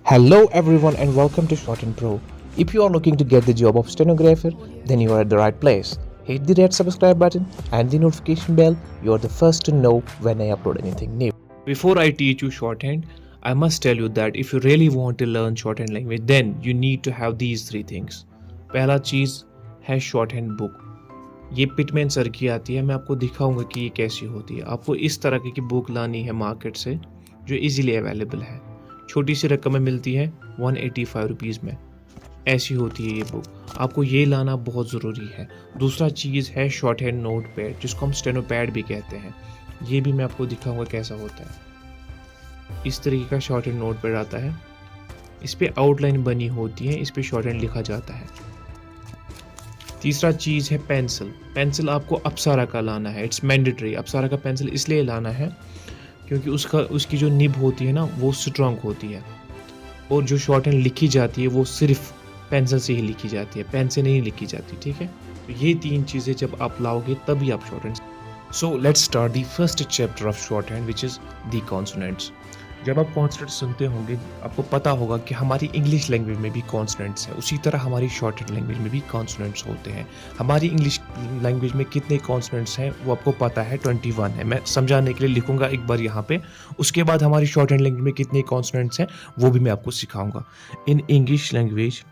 Hello everyone and welcome to Shorten Pro. If you are looking to get the job of stenographer, then you are at the right place. Hit the red subscribe button and the notification bell. You are the first to know when I upload anything new. Before I teach you shorthand, I must tell you that if you really want to learn shorthand language, then you need to have these three things. पहला चीज है shorthand book. ये Pitman sir की आती है, मैं आपको दिखाऊंगा कि ये कैसी होती है। आपको इस तरह की बुक लानी है मार्केट से जो इजीली अवेलेबल है। छोटी सी रकम में मिलती है 185 रुपीज़ में। ऐसी होती है ये बुक, आपको ये लाना बहुत ज़रूरी है। दूसरा चीज़ है शॉर्ट हैंड नोट पैड जिसको हम स्टेनो पैड भी कहते हैं। ये भी मैं आपको दिखाऊंगा कैसा होता है। इस तरीके का शॉर्ट हैंड नोट पैड आता है, इस पर आउटलाइन बनी होती है, इस पर शॉर्ट हैंड लिखा जाता है। तीसरा चीज़ है पेंसिल। पेंसिल आपको अप्सरा का लाना है, इट्स मैंडेटरी। अप्सरा का पेंसिल इसलिए लाना है क्योंकि उसकी जो निब होती है ना वो स्ट्रॉन्ग होती है, और जो शॉर्ट हैंड लिखी जाती है वो सिर्फ पेंसिल से ही लिखी जाती है, पेन से नहीं लिखी जाती। ठीक है, तो ये तीन चीज़ें जब आप लाओगे तभी आप short hand. So let's start the first chapter of short hand which is the consonants. जब आप कॉन्सोनेंट्स सुनते होंगे आपको पता होगा कि हमारी इंग्लिश लैंग्वेज में भी कॉन्सोनेंट्स हैं, उसी तरह हमारी शॉर्ट हैंड लैंग्वेज में भी कॉन्सोनेंट्स होते हैं। हमारी इंग्लिश लैंग्वेज में कितने कॉन्सोनेंट्स हैं वो आपको पता है, 21 है। मैं समझाने के लिए लिखूंगा एक बार यहाँ पे। उसके बाद हमारी शॉर्ट हैंड लैंग्वेज में कितने कॉन्सोनेंट्स हैं वो भी मैं आपको सिखाऊंगा। In English language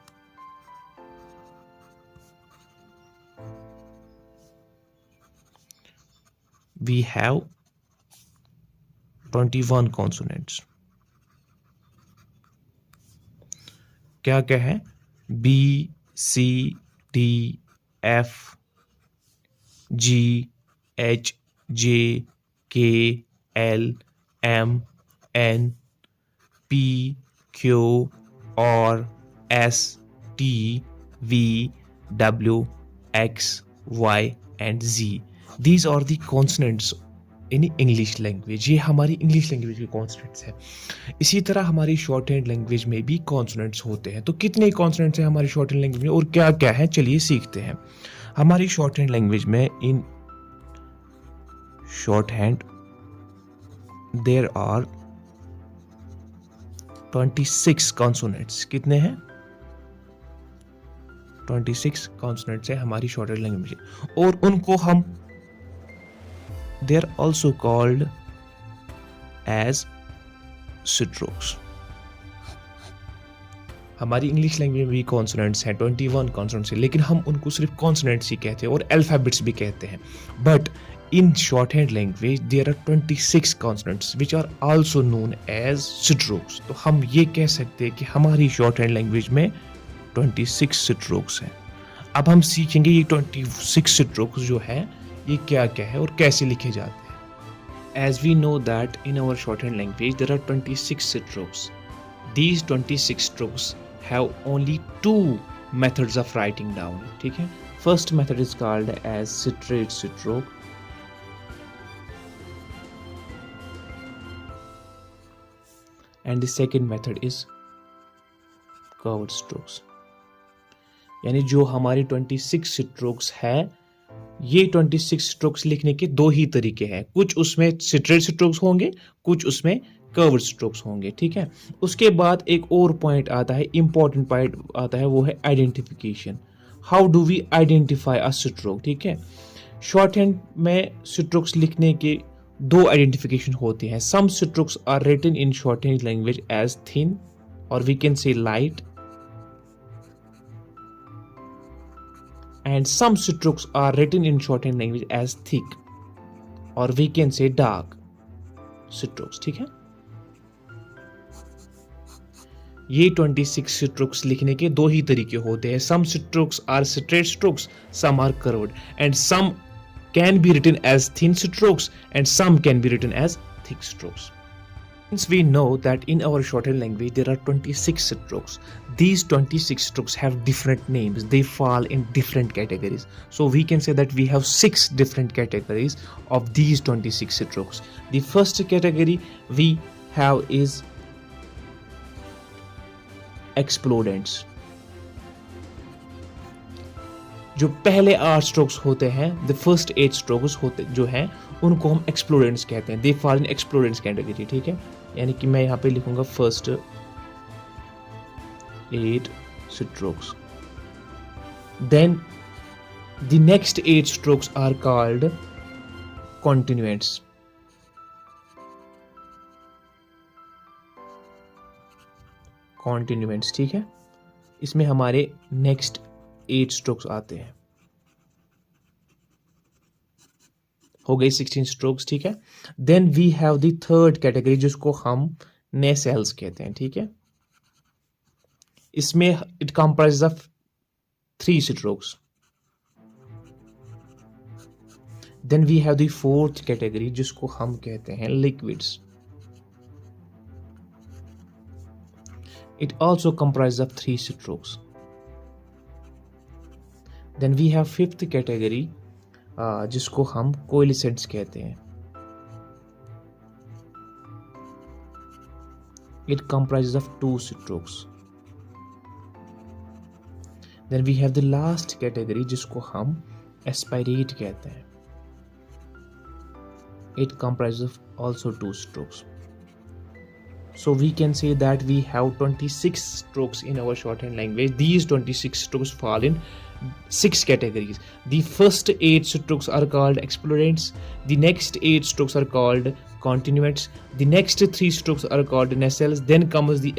we have 21 consonants. क्या क्या है? B, C, D, F, G, H, J, K, L, M, N, P, Q, R, S, T, V, W, X, Y and Z. These are the consonants in English language. ये हमारी English language के consonants हैं। इसी तरह हमारी short hand language में भी consonants होते हैं। तो कितने कॉन्सोनेंट्स हैं हमारी शॉर्ट हैंड लैंग्वेज में और क्या क्या है, चलिए सीखते हैं। हमारी शॉर्ट हैंड लैंग्वेज में in shorthand there are 26 consonants. कितने हैं? 26 कॉन्सोनेंट्स है हमारी शॉर्ट हैंड लैंग्वेज में, और उनको हम they are also called as strokes। हमारी इंग्लिश लैंग्वेज में भी कॉन्सोनेंट्स हैं, 21 कॉन्सोनेंट्स हैं, लेकिन हम उनको सिर्फ कॉन्सोनेंट्स ही कहते हैं और अल्फाबेट्स भी कहते हैं। But in shorthand language there are 26 consonants which are also known as strokes. तो हम ये कह सकते हैं कि हमारी शॉर्ट हैंड लैंग्वेज में 26 स्ट्रोक्स हैं। अब हम सीखेंगे ये 26 स्ट्रोक्स जो है ये क्या क्या है और कैसे लिखे जाते हैं। As we know that in our shorthand language there are 26 strokes. These 26 strokes have only two methods of writing down. ठीक है, first method is called as straight stroke and the second method is curved strokes। यानी जो हमारी 26 strokes है, ये 26 strokes लिखने के दो ही तरीके हैं। कुछ उसमें स्ट्रेट स्ट्रोक्स होंगे, कुछ उसमें कर्व्ड स्ट्रोक्स होंगे। ठीक है, उसके बाद एक और पॉइंट आता है, इंपॉर्टेंट पॉइंट आता है, वो है identification. How do we identify a stroke? ठीक है, शॉर्ट हैंड में स्ट्रोक्स लिखने के दो आइडेंटिफिकेशन होते हैं। Some strokes are written in shorthand language as thin और we can say light, and some strokes are written in shorthand language as thick or we can say dark strokes। ठीक है, ये 26 strokes लिखने के दो ही तरीके होते हैं। some strokes are straight strokes, some are curved, and some can be written as thin strokes and some can be written as thick strokes। Since we know that in our shorthand language there are 26 strokes, these 26 strokes have different names, they fall in different categories. So we can say that we have 6 different categories of these 26 strokes. The first category we have is explodents। जो पहले 8 strokes होते हैं, the first 8 strokes होते जो हैं उनको हम explodents कहते हैं। They fall in explodents category. ठीक है, यानी कि मैं यहाँ पे लिखूंगा first 8 strokes. Then the next 8 strokes are called continuants. Continuants, ठीक है, इसमें हमारे नेक्स्ट 8 स्ट्रोक्स आते हैं. हो गई 16 स्ट्रोक्स, ठीक है. Then we have the third category जिसको हम नेसेल्स कहते हैं, ठीक है. इसमें it comprise of 3 strokes. Then we have the fourth category जिसको हम कहते हैं liquids. It also comprises of 3 strokes. Then we have fifth category जिसको हम coalescents कहते हैं. It comprises of 2 strokes. Then we have the last category जिसको हम aspirate कहते हैं. It comprises of also 2 strokes. So we can say that we have 26 strokes in our shorthand language. These 26 strokes fall in 6 categories. The first 8 strokes are called explorants. The next 8 strokes are called continuants. The next 3 strokes are called nacelles. Then comes the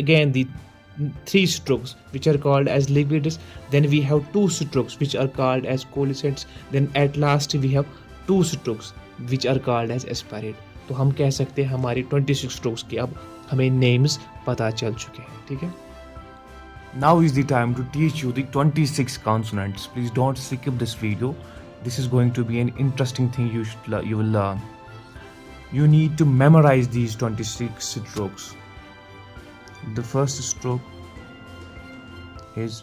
3 strokes which are called as liquids. Then we have 2 strokes which are called as coalescents. Then at last we have 2 strokes which are called as aspirate. तो हम कह सकते हैं हमारी 26 strokes के अब हमें names पता चल चुके हैं, ठीक है. Now is the time to teach you the 26 consonants. Please don't skip this video. This is going to be an interesting thing you will learn. You need to memorize these 26 strokes. The first stroke is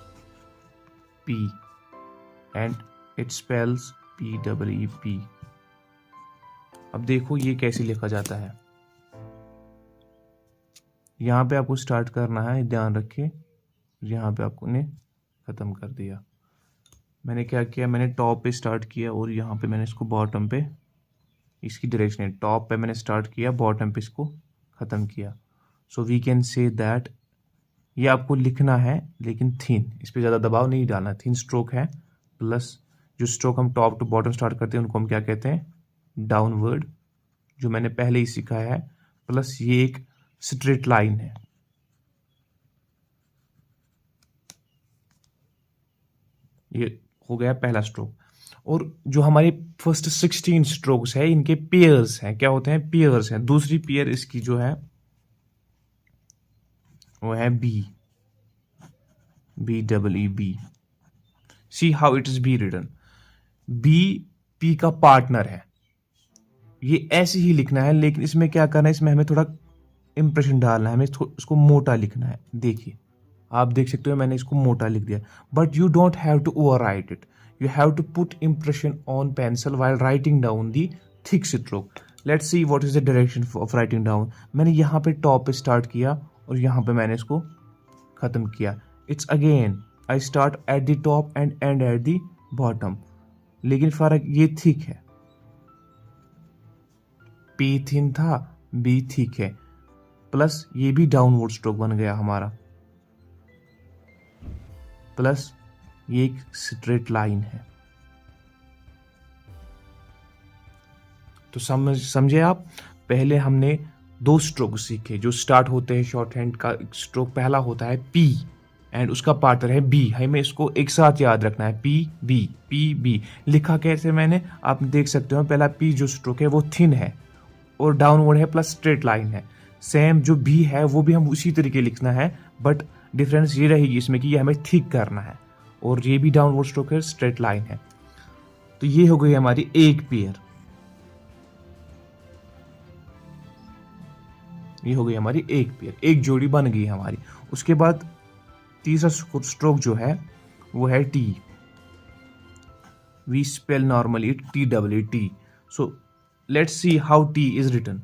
P and it spells P-E-E-P. अब देखो ये कैसे लिखा जाता है. यहाँ पे आपको स्टार्ट करना है, ध्यान रखिए. यहाँ पे आपको ने ख़त्म कर दिया. मैंने क्या किया, मैंने टॉप पे स्टार्ट किया और यहाँ पे मैंने इसको बॉटम पे, इसकी डायरेक्शन है, टॉप पे मैंने स्टार्ट किया, बॉटम पे इसको ख़त्म किया. So we can say that ये आपको लिखना है लेकिन थिन, इस पर ज़्यादा दबाव नहीं डालना. थिन स्ट्रोक है, प्लस जो स्ट्रोक हम टॉप टू बॉटम स्टार्ट करते हैं उनको हम क्या कहते हैं, डाउनवर्ड, जो मैंने पहले ही सिखाया है, प्लस ये एक स्ट्रेट लाइन है. ये हो गया पहला स्ट्रोक. और जो हमारी फर्स्ट 16 स्ट्रोक्स है इनके पेयर्स हैं. क्या होते हैं, पेयर्स हैं. दूसरी पेयर इसकी जो है वो है B, B-E-E-B. See how it is be written. B P का पार्टनर है. ये ऐसे ही लिखना है लेकिन इसमें क्या करना है, इसमें हमें थोड़ा इंप्रेशन डालना है, हमें इसको मोटा लिखना है. देखिए आप देख सकते हो मैंने इसको मोटा लिख दिया. But you don't have to overwrite it. You have to put impression on pencil while writing down the thick stroke. Let's see what is the direction of writing down. मैंने यहाँ पे टॉप पे start किया और यहाँ पे मैंने इसको ख़त्म किया. It's again I start at the top and end at the bottom. लेकिन फ़र्क ये थिक है, पी थिन था, बी थिक है, प्लस ये भी डाउनवर्ड स्ट्रोक बन गया हमारा, प्लस ये एक स्ट्रेट लाइन है. तो समझे आप. पहले हमने 2 स्ट्रोक सीखे जो स्टार्ट होते हैं शॉर्ट हैंड का. स्ट्रोक पहला होता है पी एंड उसका पार्टनर है बी. हमें इसको एक साथ याद रखना है, पी बी पी बी. लिखा कैसे मैंने, आप देख सकते हो. पहला पी जो स्ट्रोक है वो थिन है और डाउनवर्ड है, प्लस स्ट्रेट लाइन है. सेम जो बी है वो भी हम उसी तरीके लिखना है, बट डिफरेंस ये रहेगी इसमें कि ये हमें थिक करना है, और ये भी डाउनवर्ड स्ट्रोक है, स्ट्रेट लाइन है. तो ये हो गई हमारी एक पेयर, ये हो गई हमारी एक पेयर, एक जोड़ी बन गई हमारी. उसके बाद तीसरा स्ट्रोक जो है वो है T. We spell normally T-E-T. So let's see how T is written.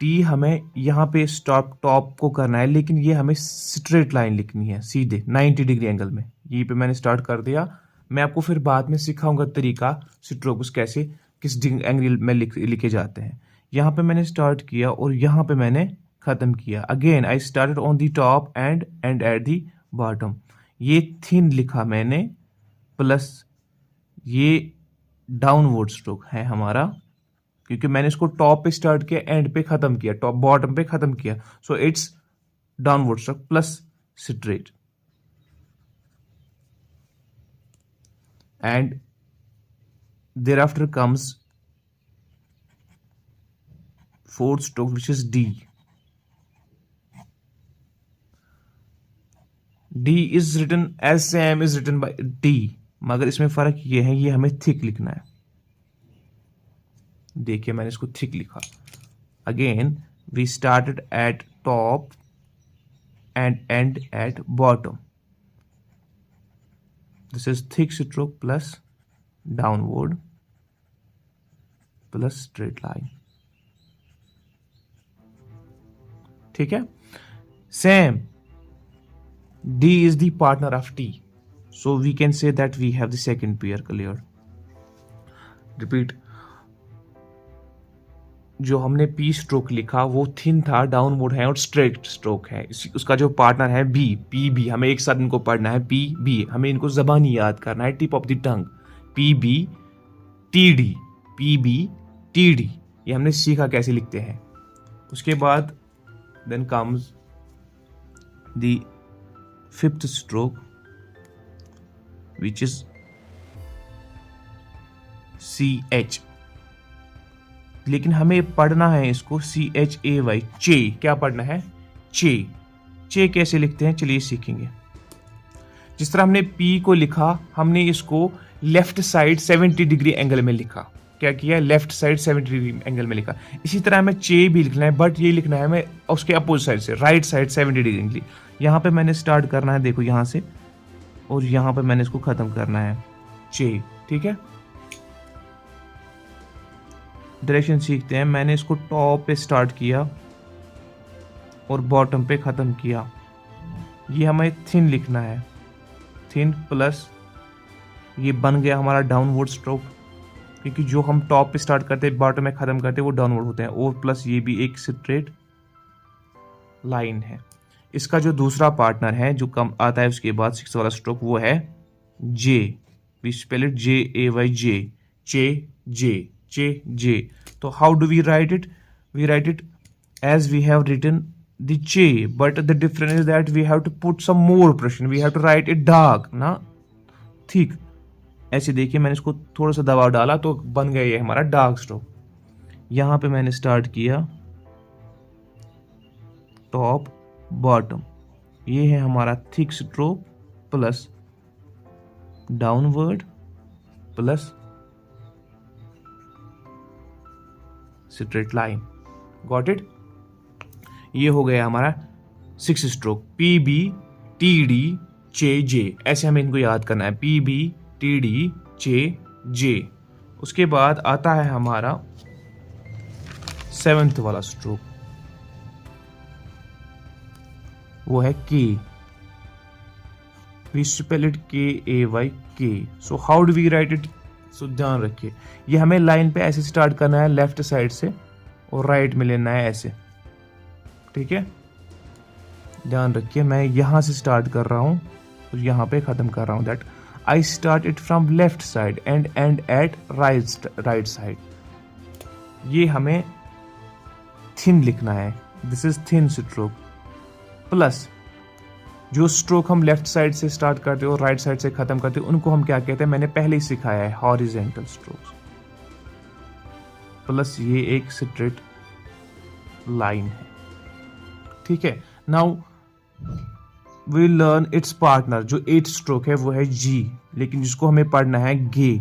T हमें यहाँ पे टॉप को करना है, लेकिन ये हमें स्ट्रेट लाइन लिखनी है सीधे 90 डिग्री एंगल में. ये पे मैंने स्टार्ट कर दिया. मैं आपको फिर बाद में सिखाऊंगा तरीका स्ट्रोक्स कैसे किस एंगल में लिखे जाते हैं. यहाँ पे मैंने स्टार्ट किया और यहाँ पे मैंने ख़त्म किया. Again I started on the top and at the bottom, ये थिन लिखा मैंने, प्लस ये डाउनवर्ड स्ट्रोक है हमारा, क्योंकि मैंने इसको टॉप पे स्टार्ट किया, एंड पे खत्म किया, टॉप बॉटम पे खत्म किया, so it's downward stroke plus straight, and thereafter comes fourth stroke which is D. D is written as same is written by D, मगर इसमें फर्क ये है, ये हमें थिक लिखना है। देखिए मैंने इसको थिक लिखा। Again we started at top and end at bottom, this is thick stroke plus downward plus straight line. ठीक है, same D is the partner of T, so we can say that we have the second pair cleared. Repeat, जो हमने P stroke लिखा वो thin था, downward है और straight stroke है। उसका जो पार्टनर है B, PB, हमें एक साथ इनको पढ़ना है, PB, हमें इनको ज़बानी याद करना है, tip of the tongue, PB TD, PB TD, ये हमने सीखा कैसे लिखते हैं। उसके बाद then comes the fifth stroke which is CH, लेकिन हमें पढ़ना है इसको CHAY, चे, क्या पढ़ना है, चे। चे कैसे लिखते हैं चलिए सीखेंगे। जिस तरह हमने P को लिखा, हमने इसको लेफ्ट साइड 70 डिग्री एंगल में लिखा, क्या किया, लेफ्ट साइड 70 डिग्री एंगल में लिखा। इसी तरह हमें चे भी लिखना है, बट ये लिखना है हमें उसके अपोजिट साइड से, राइट साइड 70 डिग्री। यहाँ पे मैंने स्टार्ट करना है, देखो यहाँ से, और यहाँ पे मैंने इसको खत्म करना है, चे। ठीक है, डायरेक्शन सीखते हैं। मैंने इसको टॉप पे स्टार्ट किया और बॉटम पे खत्म किया, ये हमें थिन लिखना है, थिन प्लस ये बन गया हमारा डाउनवर्ड स्ट्रोक, क्योंकि जो हम टॉप पे स्टार्ट करते हैं बॉटम में खत्म करते हैं वो डाउनवर्ड होते हैं, और प्लस ये भी एक स्ट्रेट लाइन है। इसका जो दूसरा पार्टनर है जो कम आता है उसके बाद 6 वाला स्ट्रोक, वो है J, we spell it JAY, J, chay J, chay J. तो how do we write it, we write it as we have written the chay, but the difference is that we have to put some more pressure, we have to write it dark, ना ठीक। ऐसे देखिए मैंने इसको थोड़ा सा दबाव डाला तो बन गया ये हमारा डार्क स्ट्रोक। यहां पे मैंने स्टार्ट किया टॉप बॉटम, ये है हमारा thick stroke plus downward plus straight line, got it. ये हो गया हमारा 6 स्ट्रोक, PB TD चे जे, ऐसे हमें इनको याद करना है, PB TD चे जे। उसके बाद आता है हमारा 7th वाला स्ट्रोक, वो है K, we spell it KAY, K। So how do we write it, so ध्यान रखिए ये हमें लाइन पे ऐसे स्टार्ट करना है लेफ्ट साइड से, और राइट में लेना है ऐसे, ठीक है। ध्यान रखिए मैं यहां से स्टार्ट कर रहा हूं और यहां पे खत्म कर रहा हूं, that I start it from left side and end at right side. ये हमें थिन लिखना है, this is thin stroke, plus जो स्ट्रोक हम लेफ्ट साइड से स्टार्ट करते हो और राइट साइड से खत्म करते हो उनको हम क्या कहते हैं, मैंने पहले ही सिखाया है, हॉरिजेंटल स्ट्रोक्स, प्लस ये एक स्ट्रेट लाइन है। ठीक है, now we learn its partner, जो 8 स्ट्रोक है वो है G, लेकिन जिसको हमें पढ़ना है गे,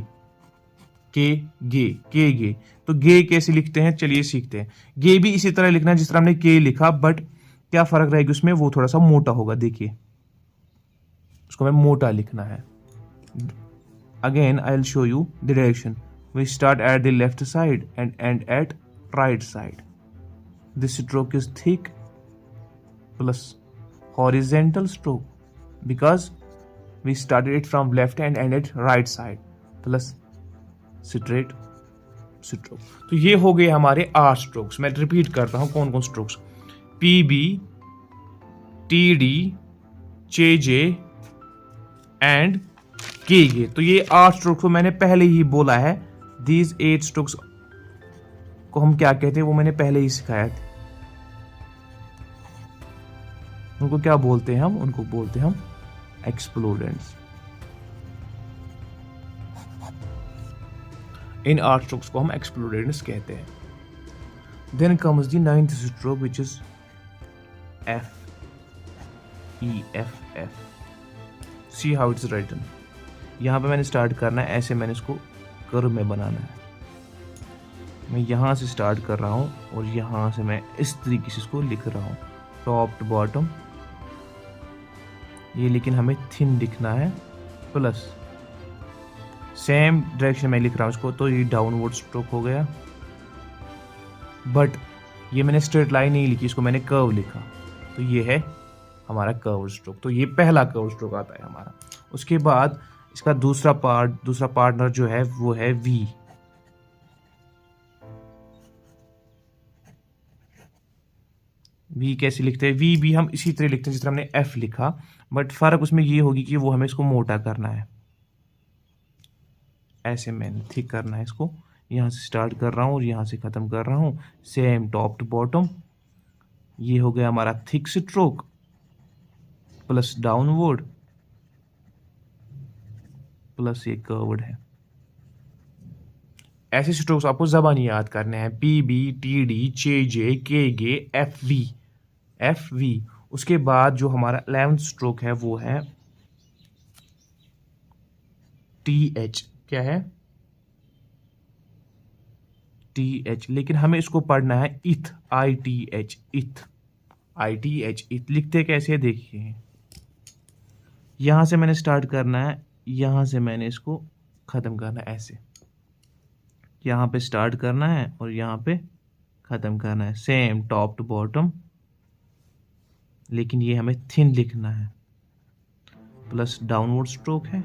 गे। तो गे कैसे लिखते हैं चलिए सीखते हैं। गे भी इसी तरह लिखना है जिस तरह हमने के लिखा, बट क्या फर्क रहेगा उसमें, वो थोड़ा सा मोटा होगा। देखिए उसको हमें मोटा लिखना है। Again I will show you the direction, we start at the left side and end at right side, this stroke is thick plus horizontal stroke because we started it from left and ended right side plus straight stroke। तो ये हो गए हमारे 8 strokes. मैं repeat करता हूं कौन कौन strokes, PB TD J J and के गे। तो ये 8 स्ट्रोक्स को मैंने पहले ही बोला है। दीज 8 स्ट्रोक्स को हम क्या कहते हैं वो मैंने पहले ही सिखाया था। उनको क्या बोलते हैं हम? उनको बोलते हैं हम एक्सप्लोडेंट्स। इन 8 स्ट्रोक्स को हम एक्सप्लोडेंट्स कहते हैं। Then comes the 9th stroke which is F E F F. See how it's written. यहाँ पे मैंने स्टार्ट करना है ऐसे, मैंने इसको कर्व में बनाना है। मैं यहाँ से स्टार्ट कर रहा हूँ और यहाँ से मैं इस तरीके से इसको लिख रहा हूँ, टॉप टू बॉटम। ये लेकिन हमें थिन लिखना है, प्लस सेम डायरेक्शन में लिख रहा हूँ इसको, तो ये डाउनवर्ड स्ट्रोक हो गया। बट ये मैंने स्ट्रेट लाइन नहीं लिखी, इसको मैंने कर्व लिखा, तो ये है हमारा कर्व स्ट्रोक। तो ये पहला कर्व स्ट्रोक आता है हमारा। उसके बाद इसका दूसरा पार्टनर जो है वो है वी। वी कैसे लिखते हैं? वी भी हम इसी तरह लिखते हैं जिस तरह हमने एफ लिखा, बट फर्क उसमें ये होगी कि वो हमें इसको मोटा करना है। ऐसे मैंने थिक करना है इसको। यहाँ से स्टार्ट कर रहा हूँ और यहाँ से ख़त्म कर रहा हूँ, सेम टॉप टू बॉटम। ये हो गया हमारा thick stroke plus downward plus ये कर्व्ड है। ऐसे स्ट्रोक्स आपको ज़बानी याद करने हैं, P B T D J J K gay F we. उसके बाद जो हमारा 11th स्ट्रोक है वो है टी एच। क्या है? T H. लेकिन हमें इसको पढ़ना है इथ, आई टी एच, इथ, आई टी एच, इथ। लिखते कैसे देखिए, यहां से मैंने स्टार्ट करना है, यहां से मैंने इसको खत्म करना है ऐसे। यहाँ पे स्टार्ट करना है और यहाँ पे ख़त्म करना है, सेम टॉप टू बॉटम। लेकिन ये हमें थिन लिखना है, प्लस डाउनवर्ड स्ट्रोक है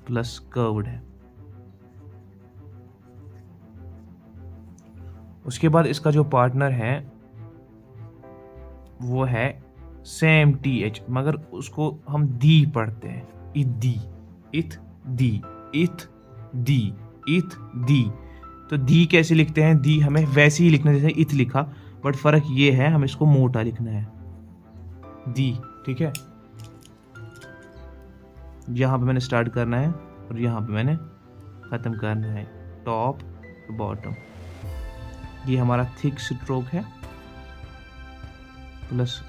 प्लस कर्व्ड है। उसके बाद इसका जो पार्टनर है वो है सेम टी एच, मगर उसको हम दी पढ़ते हैं, इथ दी, इथ दी, इथ दी, इथ दी। तो दी कैसे लिखते हैं? दी हमें वैसे ही लिखना जैसे इथ लिखा, बट फर्क ये है हमें इसको मोटा लिखना है, दी। ठीक है, यहाँ पे मैंने स्टार्ट करना है और यहाँ पे मैंने ख़त्म करना है, टॉप टू बॉटम। ये हमारा थिक स्ट्रोक है प्लस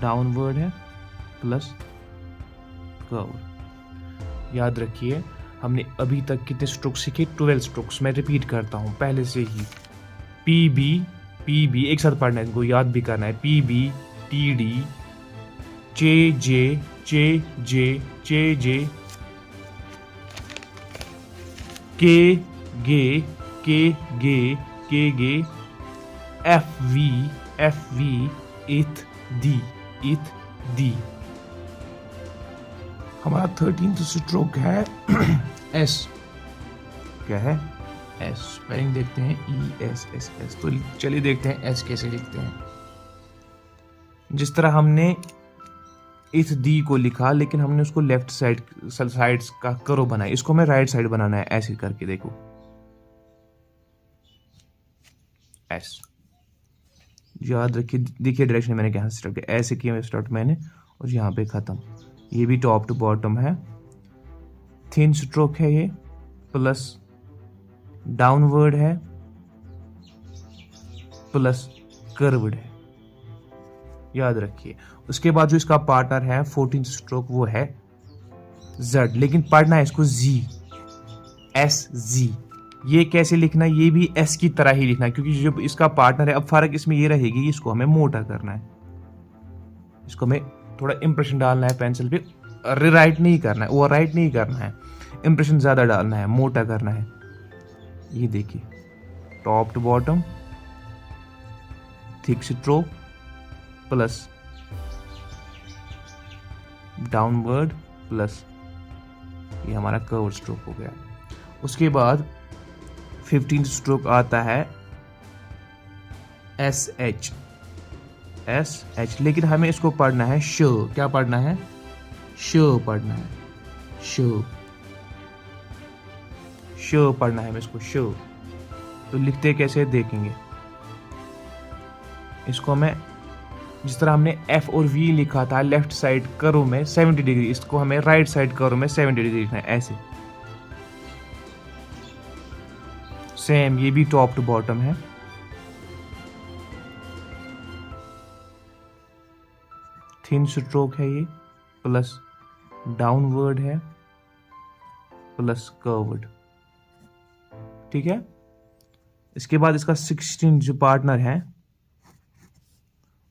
डाउनवर्ड है प्लस कर्व। याद रखिए हमने अभी तक कितने स्ट्रोक्स सीखे? 12 स्ट्रोक्स। मैं रिपीट करता हूँ पहले से ही। पी बी एक साथ पढ़ना है, इनको याद भी करना है। P B T D J J J J J J K gay F we इथ दी। हमारा 13th स्ट्रोक है एस। क्या है? एस। स्पेलिंग देखते हैं, ई एस एस एस। तो चलिए देखते हैं एस कैसे लिखते हैं। जिस तरह हमने इस दी को लिखा, लेकिन हमने उसको लेफ्ट साइड का करो बनाया, इसको हमें राइट साइड बनाना है, ऐसे करके देखो, एस। याद रखिए, देखिए डायरेक्शन मैंने कहाँ से स्टार्ट किया, ऐसे किया स्टार्ट मैंने और यहाँ पे खत्म। ये भी टॉप टू बॉटम है, थिन स्ट्रोक है ये, प्लस डाउनवर्ड है प्लस कर्व्ड है, याद रखिए। उसके बाद जो इसका पार्टनर है 14th स्ट्रोक वो है जेड, लेकिन पढ़ना है इसको जी, एस जी। ये कैसे लिखना है? ये भी एस की तरह ही लिखना है, क्योंकि जब इसका पार्टनर है, अब फर्क इसमें ये रहेगी, इसको हमें मोटा करना है, इसको हमें थोड़ा इंप्रेशन डालना है पेंसिल पे, रिराइट नहीं करना है, ओवर राइट नहीं करना है, इंप्रेशन ज्यादा डालना है, मोटा करना है। ये देखिए, top to bottom, thick stroke plus downward plus ये हमारा कर्व स्ट्रोक हो गया। उसके बाद 15th स्ट्रोक आता है एस एच। एस एच, लेकिन हमें इसको पढ़ना है श। क्या पढ़ना है? श पढ़ना है, श श पढ़ना है हमें इसको, श। तो लिखते कैसे देखेंगे इसको हमें। जिस तरह हमने एफ और वी लिखा था लेफ्ट साइड करो में 70 डिग्री, इसको हमें राइट साइड करो में 70 डिग्री लिखना है, ऐसे। सेम ये भी टॉप टू बॉटम है। थिन स्ट्रोक है ये, प्लस डाउनवर्ड है, प्लस कर्व्ड। ठीक है। इसके बाद इसका 16 जो पार्टनर है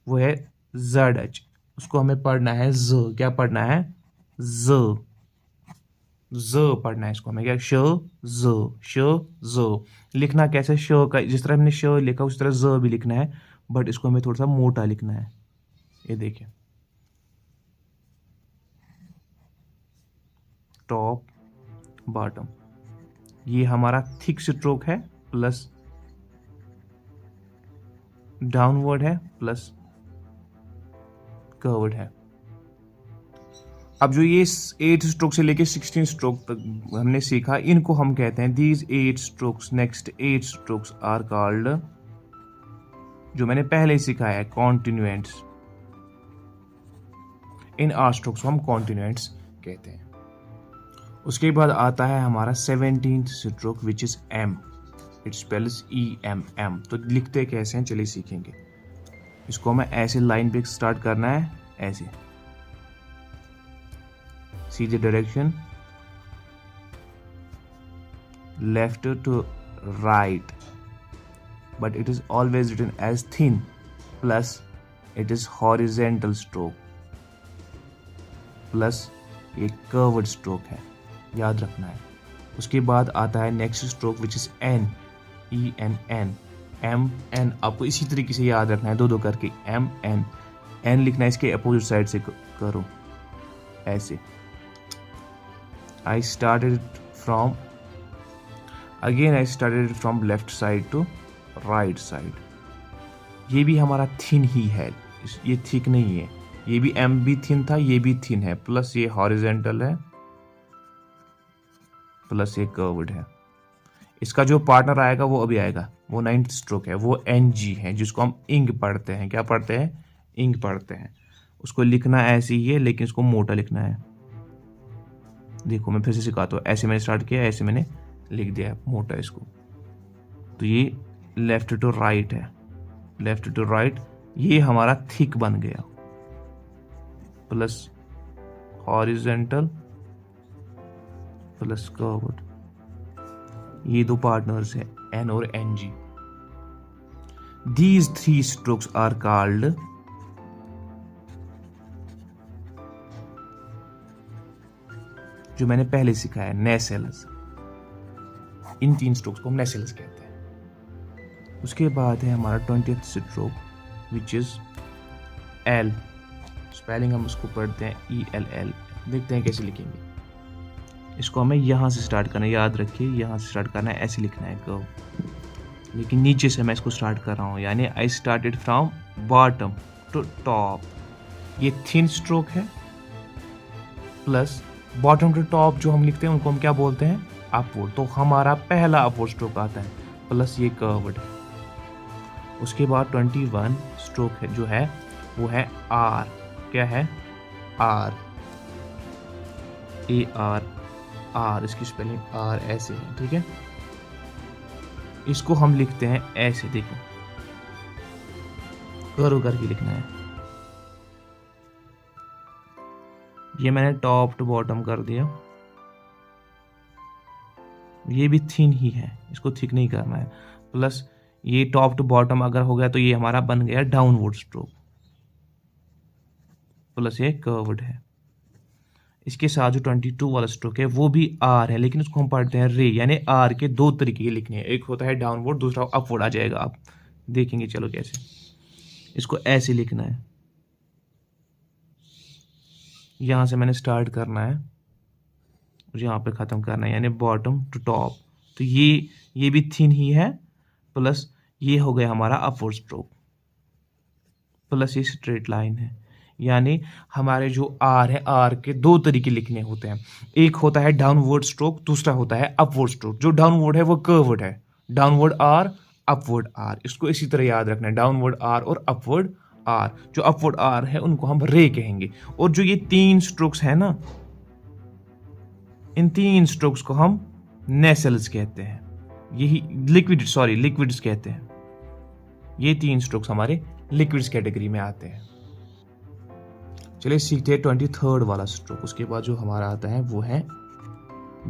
वो है जेड एच, उसको हमें पढ़ना है ज। क्या पढ़ना है? ज पढ़ना है इसको हमें। क्या? श ज। लिखना कैसे? श का जिस तरह हमने श लिखा उस तरह ज भी लिखना है, बट इसको हमें थोड़ा सा मोटा लिखना है। ये देखिए, टॉप बॉटम, ये हमारा थिक स्ट्रोक है, प्लस डाउनवर्ड है, प्लस कर्व्ड है। अब जो ये 8 स्ट्रोक से लेके 16 स्ट्रोक तक हमने सीखा, इनको हम कहते हैं these 8 strokes, next 8 strokes are called, जो मैंने पहले ही सिखाया है, कॉन्टिन्यूएंट्स। इन 8 स्ट्रोक्स को हम कॉन्टिन्यूएंट्स कहते हैं। उसके बाद आता है हमारा 17th stroke which is M, it spells EMM। तो लिखते कैसे हैं चलिए सीखेंगे। इसको हमें ऐसे लाइन पे स्टार्ट करना है, ऐसे सीधे direction, left to right, but it is always written as thin, plus it is horizontal stroke, plus ये कर्व्ड स्ट्रोक है, याद रखना है। उसके बाद आता है next stroke which is N, ENN, MN। आपको इसी तरीके से याद रखना है, दो करके, MN। N लिखना है इसके अपोजिट साइड से करो, ऐसे। I started from left side to right side। ये भी हमारा थिन ही है, ये थिक नहीं है। ये भी M भी थिन था, ये भी थिन है, प्लस ये हॉरिजेंटल है, प्लस ये कर्व्ड है। इसका जो पार्टनर आएगा वो अभी आएगा, वो 9th स्ट्रोक है, वो NG है, जिसको हम इंग पढ़ते हैं। क्या पढ़ते हैं? इंग पढ़ते हैं। उसको लिखना ऐसे ही है, लेकिन इसको मोटा लिखना है। देखो मैं फिर से सिखाता हूँ, ऐसे मैंने स्टार्ट किया, ऐसे मैंने लिख दिया मोटा इसको। तो ये लेफ्ट टू राइट है, लेफ्ट टू राइट, ये हमारा थिक बन गया, प्लस हॉरिजेंटल, प्लस कर्व्ड। ये दो पार्टनर्स हैं, N और NG। These 3 strokes are called, जो मैंने पहले सिखाया, नेसेल्स। इन 3 स्ट्रोक्स को हम नेसेल्स कहते हैं। उसके बाद है हमारा 20th stroke which is L। Spelling हम उसको पढ़ते हैं ELL। देखते हैं कैसे लिखेंगे। इसको हमें यहाँ से स्टार्ट करना है, याद रखिए, यहाँ से स्टार्ट करना है, ऐसे लिखना है कर्व, लेकिन नीचे से मैं इसको स्टार्ट कर रहा हूँ, यानी I started from bottom to top. ये थिन स्ट्रोक है, प्लस बॉटम टू टॉप जो हम लिखते हैं उनको हम क्या बोलते हैं? अपवर्ड। तो हमारा पहला अपवर्ड स्ट्रोक आता है, प्लस ये कर्व्ड है। उसके बाद 21 स्ट्रोक है जो है वो है R। क्या है? R, AR, इसकी स्पेलिंग R ऐसे है, ठीक है। इसको हम लिखते हैं ऐसे, देखो करो करके लिखना है। ये मैंने टॉप टू बॉटम कर दिया। ये भी थिन ही है, इसको थिक नहीं करना है, प्लस ये टॉप टू बॉटम अगर हो गया तो ये हमारा बन गया डाउनवर्ड स्ट्रोक, प्लस ये कर्व्ड है। इसके साथ जो 22 वाला स्ट्रोक है वो भी R है, लेकिन उसको हम पढ़ते हैं रे, यानी R के 2 तरीके लिखने हैं, एक होता है डाउनवर्ड, दूसरा अपवर्ड आ जाएगा। आप देखेंगे चलो कैसे। इसको ऐसे लिखना है, यहाँ से मैंने स्टार्ट करना है और यहाँ पे ख़त्म करना है, यानी बॉटम टू टॉप। तो ये भी थिन ही है, प्लस ये हो गया हमारा अपवर्ड स्ट्रोक, प्लस ये स्ट्रेट लाइन है। यानी हमारे जो आर है, आर के दो तरीके लिखने होते हैं, एक होता है डाउनवर्ड स्ट्रोक, दूसरा होता है अपवर्ड स्ट्रोक। जो डाउनवर्ड है वो कर्व्ड है, डाउनवर्ड आर अपवर्ड आर, इसको इसी तरह याद रखना है, डाउनवर्ड आर और अपवर्ड आर। जो अपवर्ड आर है उनको हम रे कहेंगे। और जो ये 3 स्ट्रोक्स है ना, इन 3 स्ट्रोक्स को हम नेसल्स कहते हैं, यही लिक्विड्स कहते हैं। ये 3 स्ट्रोक्स हमारे लिक्विड्स कैटेगरी में आते हैं। चलिए सीखते हैं 23rd वाला स्ट्रोक। उसके बाद जो हमारा आता है वो है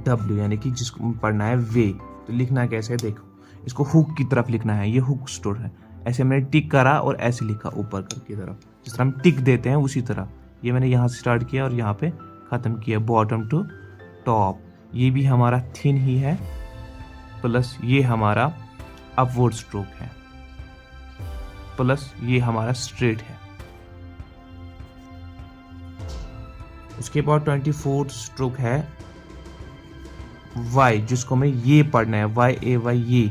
W, यानी कि जिसको पढ़ना है वे। तो लिखना कैसे है देखो, इसको हुक की तरफ लिखना है, ये हुक स्ट्रोक है। ऐसे मैंने टिक करा और ऐसे लिखा ऊपर करके तरफ, जिस तरह हम टिक देते हैं उसी तरह। ये मैंने यहाँ से स्टार्ट किया और यहाँ पे ख़त्म किया, बॉटम टू टॉप। ये भी हमारा थिन ही है, प्लस ये हमारा अपवर्ड स्ट्रोक है, प्लस ये हमारा स्ट्रेट है। उसके बाद 24th स्ट्रोक है Y, जिसको हमें ये पढ़ना है, YAY, ये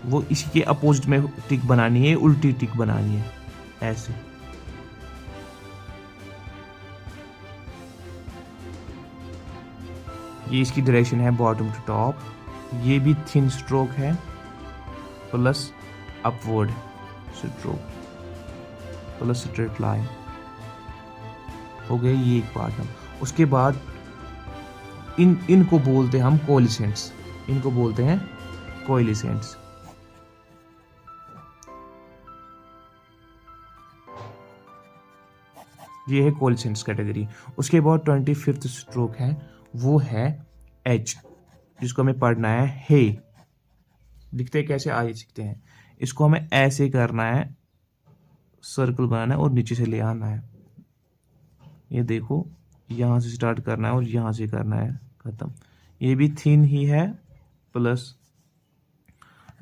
वो इसी के अपोजिट में टिक बनानी है, उल्टी टिक बनानी है ऐसे। ये इसकी डायरेक्शन है बॉटम टू टॉप। ये भी थिन स्ट्रोक है, plus upward stroke, plus straight line. हो गए ये एक पार्ट हम। उसके बाद इनको बोलते हैं हम कोलिसेंट्स, इनको बोलते हैं कोलिसेंट्स। ये है कोलिसेंट्स कैटेगरी। उसके बाद 25th स्ट्रोक है, वो है H, जिसको हमें पढ़ना है हे। लिखते कैसे आइए सीखते हैं। इसको हमें ऐसे करना है, सर्कल बनाना है और नीचे से ले आना है। ये देखो, यहाँ से स्टार्ट करना है और यहाँ से करना है खत्म। ये भी थिन ही है, प्लस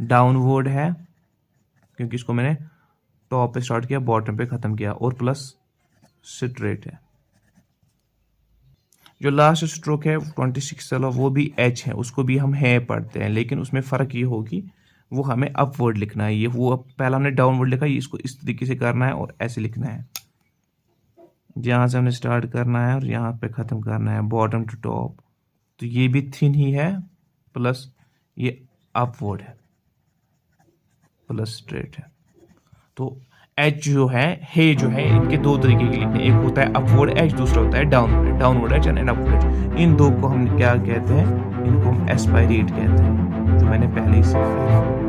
डाउनवर्ड है, क्योंकि इसको मैंने टॉप पे स्टार्ट किया, बॉटम पे खत्म किया, और प्लस स्ट्रेट है। जो लास्ट स्ट्रोक है 26 वाला, वो भी H है, उसको भी हम है पढ़ते हैं, लेकिन उसमें फ़र्क ये होगी, वो हमें अपवर्ड लिखना है। ये वो पहला हमने डाउनवर्ड लिखा, इसको इस तरीके से करना है और ऐसे लिखना है। यहाँ से हमने स्टार्ट करना है और यहाँ पे ख़त्म करना है, बॉटम टू टॉप। तो ये भी थिन ही है, प्लस ये अपवर्ड है, प्लस स्ट्रेट है। तो H जो है जो है, इनके दो तरीके के लिखने, एक होता है अपवर्ड H, दूसरा होता है downward H and upward H। इन दो को हम क्या कहते हैं, इनको हम एस्पायरेट कहते हैं, जो मैंने पहले ही सीखा है।